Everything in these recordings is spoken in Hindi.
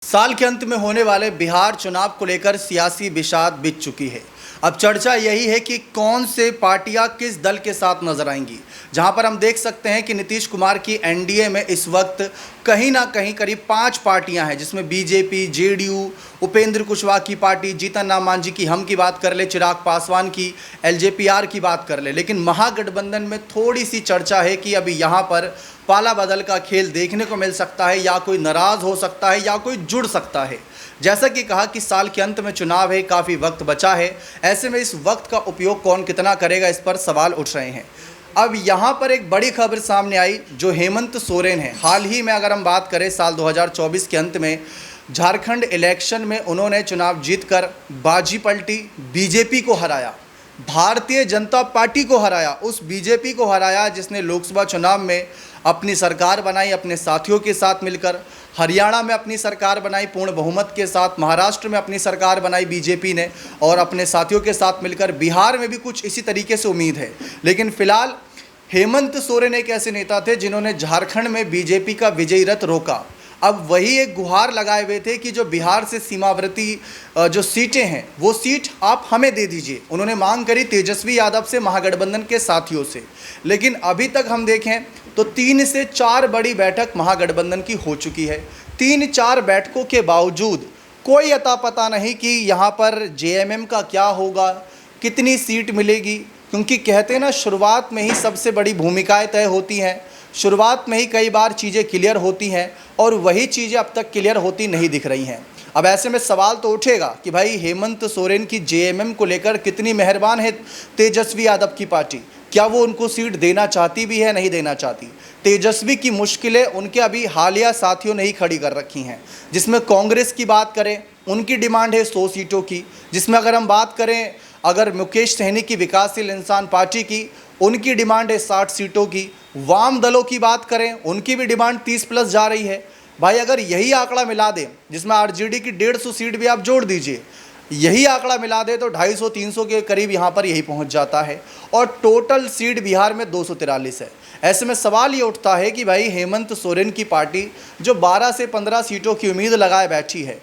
साल के अंत में होने वाले बिहार चुनाव को लेकर सियासी बिसात बिछ चुकी है। अब चर्चा यही है कि कौन से पार्टियां किस दल के साथ नजर आएंगी, जहां पर हम देख सकते हैं कि नीतीश कुमार की एनडीए में इस वक्त कहीं ना कहीं करीब 5 पार्टियां हैं, जिसमें बीजेपी, जेडीयू, उपेंद्र कुशवाहा की पार्टी, जीतन राम मांझी की हम की बात कर ले, चिराग पासवान की एलजेपीआर की बात कर ले। लेकिन महागठबंधन में थोड़ी सी चर्चा है कि अभी यहाँ पर पाला बदल का खेल देखने को मिल सकता है, या कोई नाराज़ हो सकता है या कोई जुड़ सकता है। जैसा कि कहा कि साल के अंत में चुनाव है, काफ़ी वक्त बचा है, ऐसे में इस वक्त का उपयोग कौन कितना करेगा, इस पर सवाल उठ रहे हैं। अब यहाँ पर एक बड़ी खबर सामने आई जो हेमंत सोरेन है। हाल ही में अगर हम बात करें साल 2024 के अंत में झारखंड इलेक्शन में उन्होंने चुनाव जीतकर बाजी पलटी, बीजेपी को हराया, भारतीय जनता पार्टी को हराया, उस बीजेपी को हराया जिसने लोकसभा चुनाव में अपनी सरकार बनाई अपने साथियों के साथ मिलकर, हरियाणा में अपनी सरकार बनाई पूर्ण बहुमत के साथ, महाराष्ट्र में अपनी सरकार बनाई बीजेपी ने और अपने साथियों के साथ मिलकर, बिहार में भी कुछ इसी तरीके से उम्मीद है। लेकिन फिलहाल हेमंत सोरेन एक ऐसे नेता थे जिन्होंने झारखंड में बीजेपी का विजयी रथ रोका। अब वही एक गुहार लगाए हुए थे कि जो बिहार से सीमावर्ती जो सीटें हैं वो सीट आप हमें दे दीजिए। उन्होंने मांग करी तेजस्वी यादव से, महागठबंधन के साथियों से। लेकिन अभी तक हम देखें तो 3 से 4 बड़ी बैठक महागठबंधन की हो चुकी है। 3-4 बैठकों के बावजूद कोई अता पता नहीं कि यहाँ पर जेएमएम का क्या होगा, कितनी सीट मिलेगी। क्योंकि कहते हैं ना, शुरुआत में ही सबसे बड़ी भूमिकाएं तय होती हैं, शुरुआत में ही कई बार चीज़ें क्लियर होती हैं और वही चीज़ें अब तक क्लियर होती नहीं दिख रही हैं। अब ऐसे में सवाल तो उठेगा कि भाई हेमंत सोरेन की जेएमएम को लेकर कितनी मेहरबान है तेजस्वी यादव की पार्टी, क्या वो उनको सीट देना चाहती भी है, नहीं देना चाहती। तेजस्वी की मुश्किलें उनके अभी हालिया साथियों ने ही खड़ी कर रखी हैं, जिसमें कांग्रेस की बात करें उनकी डिमांड है 100 सीटों की, जिसमें अगर हम बात करें अगर मुकेश सहनी की विकासशील इंसान पार्टी की, उनकी डिमांड है 60 सीटों की। वाम दलों की बात करें उनकी भी डिमांड 30+ जा रही है। भाई अगर यही आंकड़ा मिला दें, जिसमें आरजेडी की 150 सीट भी आप जोड़ दीजिए, यही आंकड़ा मिला दे तो 250-300 के करीब यहाँ पर यही पहुँच जाता है और टोटल सीट बिहार में 243 है। ऐसे में सवाल ये उठता है कि भाई हेमंत सोरेन की पार्टी जो 12 से 15 सीटों की उम्मीद लगाए बैठी है,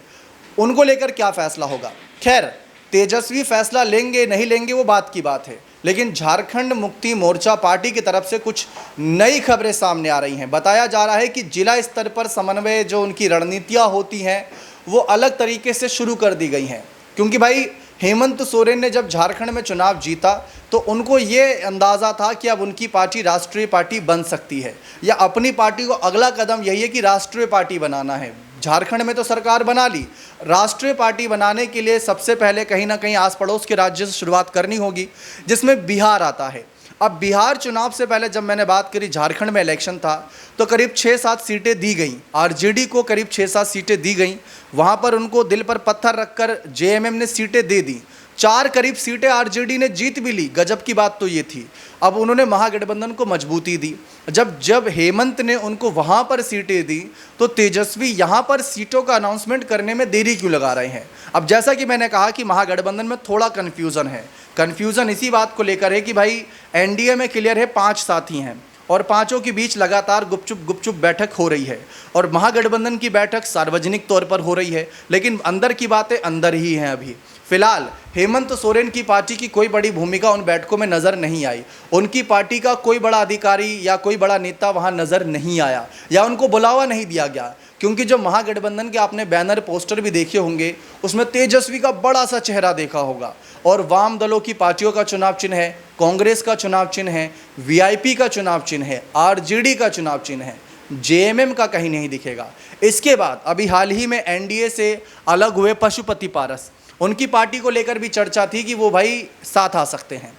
उनको लेकर क्या फैसला होगा। खैर, तेजस्वी फैसला लेंगे नहीं लेंगे वो बात की बात है, लेकिन झारखंड मुक्ति मोर्चा पार्टी की तरफ से कुछ नई खबरें सामने आ रही हैं। बताया जा रहा है कि जिला स्तर पर समन्वय जो उनकी रणनीतियां होती हैं वो अलग तरीके से शुरू कर दी गई हैं। क्योंकि भाई हेमंत सोरेन ने जब झारखंड में चुनाव जीता तो उनको ये अंदाज़ा था कि अब उनकी पार्टी राष्ट्रीय पार्टी बन सकती है, या अपनी पार्टी को अगला कदम यही है कि राष्ट्रीय पार्टी बनाना है। झारखंड में तो सरकार बना ली, राष्ट्रीय पार्टी बनाने के लिए सबसे पहले कहीं ना कहीं आस पड़ोस के राज्य से शुरुआत करनी होगी, जिसमें बिहार आता है। अब बिहार चुनाव से पहले जब मैंने बात करी, झारखंड में इलेक्शन था तो करीब 6-7 सीटें दी गई, आरजेडी को करीब 6-7 सीटें दी गई। वहाँ पर उनको दिल पर पत्थर रखकर जेएमएम ने सीटें दे दी, 4 करीब सीटें आरजेडी ने जीत भी ली। गजब की बात तो ये थी, अब उन्होंने महागठबंधन को मजबूती दी। जब हेमंत ने उनको वहाँ पर सीटें दी तो तेजस्वी यहाँ पर सीटों का अनाउंसमेंट करने में देरी क्यों लगा रहे हैं। अब जैसा कि मैंने कहा कि महागठबंधन में थोड़ा कन्फ्यूज़न है। कन्फ्यूज़न इसी बात को लेकर है कि भाई एनडीए में क्लियर है 5 साथी हैं और पांचों के बीच लगातार गुपचुप बैठक हो रही है और महागठबंधन की बैठक सार्वजनिक तौर पर हो रही है, लेकिन अंदर की बातें अंदर ही हैं। अभी फिलहाल हेमंत सोरेन की पार्टी की कोई बड़ी भूमिका उन बैठकों में नज़र नहीं आई, उनकी पार्टी का कोई बड़ा अधिकारी या कोई बड़ा नेता वहां नज़र नहीं आया, या उनको बुलावा नहीं दिया गया। क्योंकि जो महागठबंधन के आपने बैनर पोस्टर भी देखे होंगे उसमें तेजस्वी का बड़ा सा चेहरा देखा होगा, और वाम दलों की पार्टियों का चुनाव चिन्ह है, कांग्रेस का चुनाव चिन्ह है, वीआईपी का चुनाव चिन्ह है, आरजेडी का चुनाव चिन्ह है, जेएमएम का कहीं नहीं दिखेगा। इसके बाद अभी हाल ही में एनडीए से अलग हुए पशुपति पारस, उनकी पार्टी को लेकर भी चर्चा थी कि वो भाई साथ आ सकते हैं,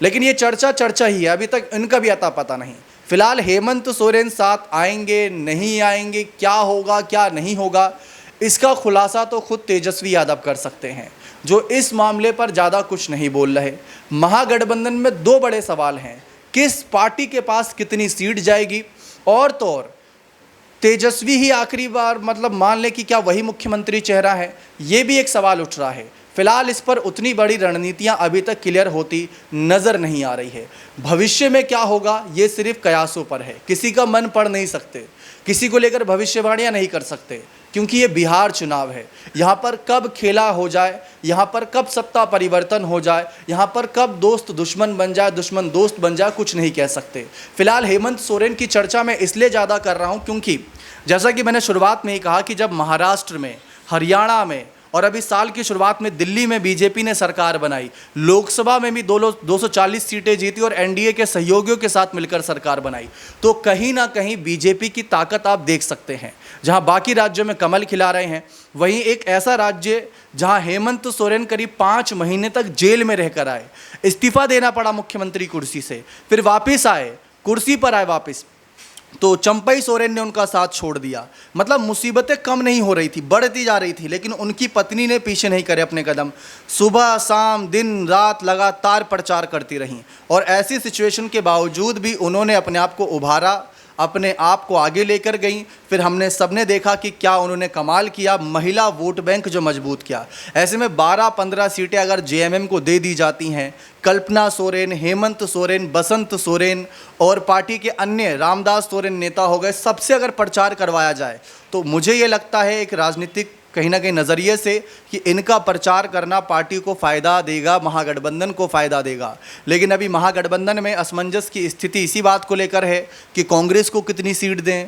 लेकिन ये चर्चा ही है, अभी तक इनका भी अता पता नहीं। फिलहाल हेमंत सोरेन साथ आएंगे नहीं आएंगे, क्या होगा क्या नहीं होगा, इसका खुलासा तो खुद तेजस्वी यादव कर सकते हैं, जो इस मामले पर ज़्यादा कुछ नहीं बोल रहे। महागठबंधन में 2 बड़े सवाल हैं, किस पार्टी के पास कितनी सीट जाएगी, और तो और तेजस्वी ही आखिरी बार मतलब मान लें कि क्या वही मुख्यमंत्री चेहरा है, ये भी एक सवाल उठ रहा है। फिलहाल इस पर उतनी बड़ी रणनीतियां अभी तक क्लियर होती नज़र नहीं आ रही है। भविष्य में क्या होगा ये सिर्फ कयासों पर है, किसी का मन पढ़ नहीं सकते, किसी को लेकर भविष्यवाणियां नहीं कर सकते। क्योंकि ये बिहार चुनाव है। यहाँ पर कब खेला हो जाए, यहाँ पर कब सत्ता परिवर्तन हो जाए, यहाँ पर कब दोस्त दुश्मन बन जाए, दुश्मन दोस्त बन जाए, कुछ नहीं कह सकते। फिलहाल हेमंत सोरेन की चर्चा मैं इसलिए ज़्यादा कर रहा हूँ क्योंकि जैसा कि मैंने शुरुआत में ही कहा कि जब महाराष्ट्र में, हरियाणा में और अभी साल की शुरुआत में दिल्ली में बीजेपी ने सरकार बनाई, लोकसभा में भी 240 सीटें जीती और एनडीए के सहयोगियों के साथ मिलकर सरकार बनाई, तो कहीं ना कहीं बीजेपी की ताकत आप देख सकते हैं। जहां बाकी राज्यों में कमल खिला रहे हैं, वहीं एक ऐसा राज्य जहां हेमंत सोरेन करीब 5 महीने तक जेल में रहकर आए, इस्तीफा देना पड़ा मुख्यमंत्री कुर्सी से, फिर वापिस आए, कुर्सी पर आए वापस, तो चंपई सोरेन ने उनका साथ छोड़ दिया। मतलब मुसीबतें कम नहीं हो रही थी, बढ़ती जा रही थी, लेकिन उनकी पत्नी ने पीछे नहीं करे अपने कदम। सुबह शाम दिन रात लगातार प्रचार करती रहीं और ऐसी सिचुएशन के बावजूद भी उन्होंने अपने आप को उभारा, अपने आप को आगे लेकर गई। फिर हमने सबने देखा कि क्या उन्होंने कमाल किया, महिला वोट बैंक जो मजबूत किया। ऐसे में 12-15 सीटें अगर जेएमएम को दे दी जाती हैं, कल्पना सोरेन, हेमंत सोरेन, बसंत सोरेन और पार्टी के अन्य रामदास सोरेन नेता हो गए, सबसे अगर प्रचार करवाया जाए तो मुझे ये लगता है एक राजनीतिक कहीं ना कहीं नज़रिए से कि इनका प्रचार करना पार्टी को फ़ायदा देगा, महागठबंधन को फ़ायदा देगा। लेकिन अभी महागठबंधन में असमंजस की स्थिति इसी बात को लेकर है कि कांग्रेस को कितनी सीट दें,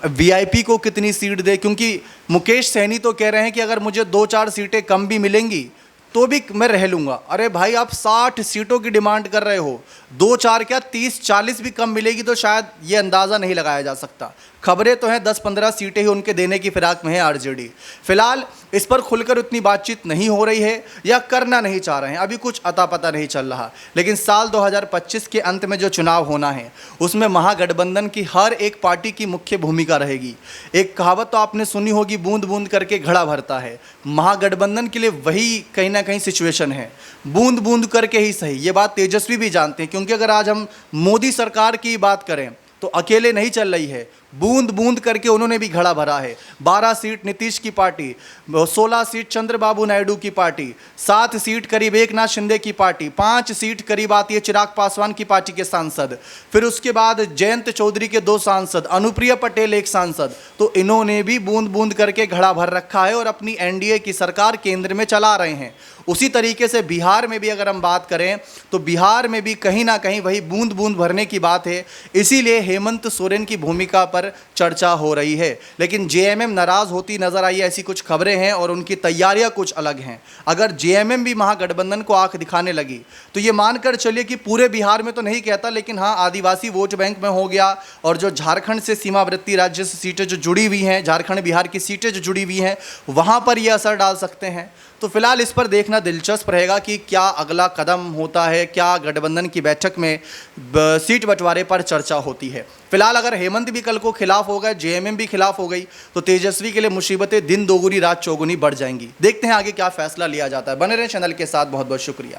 वीआईपी को कितनी सीट दें, क्योंकि मुकेश सहनी तो कह रहे हैं कि अगर मुझे 2-4 सीटें कम भी मिलेंगी तो भी मैं रह लूँगा। अरे भाई, आप 60 सीटों की डिमांड कर रहे हो, 2-4 क्या 30-40 भी कम मिलेगी तो शायद ये अंदाज़ा नहीं लगाया जा सकता। खबरें तो हैं 10-15 सीटें ही उनके देने की फिराक में है आरजेडी। फिलहाल इस पर खुलकर उतनी बातचीत नहीं हो रही है या करना नहीं चाह रहे हैं, अभी कुछ अता पता नहीं चल रहा। लेकिन साल 2025 के अंत में जो चुनाव होना है उसमें महागठबंधन की हर एक पार्टी की मुख्य भूमिका रहेगी। एक कहावत तो आपने सुनी होगी, बूंद बूंद करके घड़ा भरता है। महागठबंधन के लिए वही कहीं ना कहीं सिचुएशन है, बूंद बूंद करके ही सही। ये बात तेजस्वी भी जानते हैं, क्योंकि अगर आज हम मोदी सरकार की बात करें तो अकेले नहीं चल रही है, बूंद बूंद करके उन्होंने भी घड़ा भरा है। 12 सीट नीतीश की पार्टी, 16 सीट चंद्रबाबू नायडू की पार्टी, 7 सीट करीब एकनाथ शिंदे की पार्टी, 5 सीट करीब आती है चिराग पासवान की पार्टी के सांसद, फिर उसके बाद जयंत चौधरी के 2 सांसद, अनुप्रिया पटेल 1 सांसद। तो इन्होंने भी बूंद बूंद करके घड़ा भर रखा है और अपनी एनडीए की सरकार केंद्र में चला रहे हैं। उसी तरीके से बिहार में भी अगर हम बात करें तो बिहार में भी कहीं ना कहीं वही बूंद बूंद भरने की बात है। इसीलिए हेमंत सोरेन की भूमिका पर चर्चा हो रही है। लेकिन जेएमएम नाराज़ होती नजर आई, ऐसी कुछ खबरें हैं और उनकी तैयारियां कुछ अलग हैं। अगर जेएमएम भी महागठबंधन को आंख दिखाने लगी तो ये मानकर चलिए कि पूरे बिहार में तो नहीं कहता, लेकिन हाँ, आदिवासी वोट बैंक में हो गया और जो झारखंड से सीमावर्ती राज्य से सीटें जो जुड़ी हुई हैं, झारखंड बिहार की सीटें जो जुड़ी हुई हैं, वहाँ पर ये असर डाल सकते हैं। तो फिलहाल इस पर देखना दिलचस्प रहेगा कि क्या अगला कदम होता है, क्या गठबंधन की बैठक में सीट बंटवारे पर चर्चा होती है। फिलहाल अगर हेमंत भी कल को खिलाफ हो गए, जेएमएम भी खिलाफ हो गई, तो तेजस्वी के लिए मुसीबतें दिन दोगुनी रात चौगुनी बढ़ जाएंगी। देखते हैं आगे क्या फैसला लिया जाता है। बने रहें चैनल के साथ, बहुत बहुत शुक्रिया।